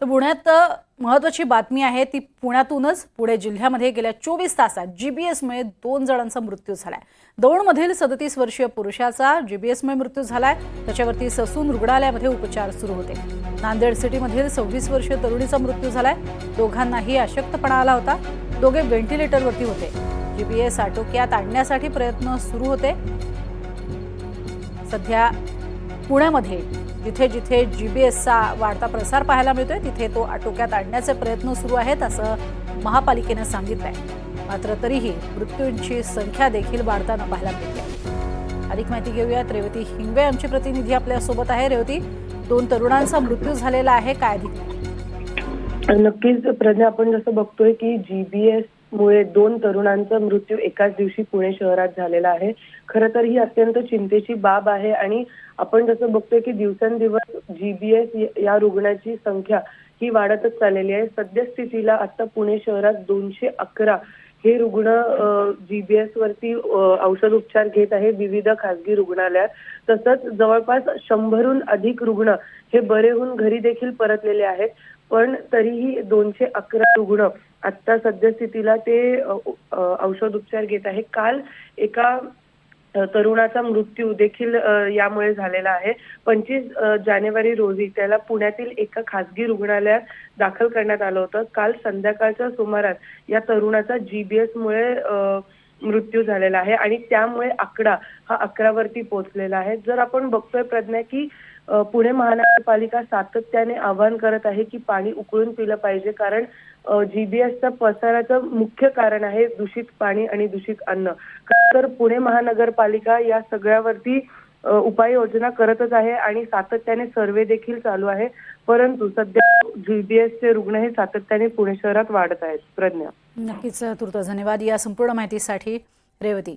तर पुण्यात महत्त्वाची बातमी आहे ती पुण्यातूनच पुणे जिल्ह्यामध्ये गेल्या 24 तासात जीबीएसमुळे 2 जणांचा मृत्यू झालाय। दौंडमधील 37 वर्षीय पुरुषाचा जीबीएसमुळे मृत्यू झालाय। त्याच्यावरती ससून रुग्णालयामध्ये उपचार सुरू होते। नांदेड सिटीमधील 26 वर्षीय तरुणीचा मृत्यू झालाय। दोघांनाही अशक्तपणा आला होता। दोघे व्हेंटिलेटरवरती होते। जीबीएस आटोक्यात आणण्यासाठी प्रयत्न सुरू होते। सध्या पुण्यामध्ये जिथे जिथे जीबीएसचा वाढता प्रसार पाहायला मिळतोय तिथे तो आटोक्यात आणण्याचे प्रयत्न सुरू आहेत असं महापालिकेने सांगितलंय। मात्र तरीही मृत्यूंची संख्या देखील वाढताना पाहायला मिळते। अधिक माहिती घेऊयात। रेवती हिंगवे आमची प्रतिनिधी आपल्या सोबत आहे। रेवती, 2 तरुणांचा मृत्यू झालेला आहे, काय अधिक? नक्कीच प्रज्ञा, आपण जसं बघतोय की जीबीएस मुळे 2 तरुणांचा मृत्यू एकाच दिवशी पुणे शहरात झालेला आहे। खरं तर ही अत्यंत चिंतेची बाब आहे आणि आपण जसं बघतोय की दिवसेंदिवस जीबीएस या रुग्णाची संख्या ही वाढतच चाललेली आहे। सद्यस्थितीला आता पुणे शहरात 211 हे रुग्ण जीबीएस वरती औषध उपचार घेत आहे विविध खासगी रुग्णालयात। तसंच जवळपास 100हून अधिक रुग्ण हे बरे होऊन घरी देखील परतलेले आहेत। पण तरीही 211 रुग्ण आता सद्यस्थितीला ते औषध उपचार घेत आहे। काल एका तरुणाचा मृत्यू देखील यामुळे झालेला आहे। 25 जानेवारी रोजी त्याला पुण्यातील एका खासगी रुग्णालयात दाखल करण्यात आलं होतं। काल संध्याकाळच्या सुमारास या तरुणाचा जीबीएस मुळे मृत्यू झालेला आहे आणि त्यामुळे आकडा हा 11 वरती पोहोचलेला आहे। जर आपण बघतोय प्रज्ञा की पुणे महानगरपालिका सातत्याने आवाहन करत आहे की पाणी उकळून पिलं पाहिजे, कारण जीबीएसच्या पसाराचं मुख्य कारण आहे दूषित पाणी आणि दूषित अन्न। तर पुणे महानगरपालिका या सगळ्यावरती उपाययोजना करतच आहे आणि सातत्याने सर्वे देखील चालू आहे। परंतु सध्या जीबीएसचे रुग्ण हे सातत्याने पुणे शहरात वाढत आहेत। प्रज्ञा, नक्कीच तुर्त धन्यवाद या संपूर्ण माहितीसाठी रेवती।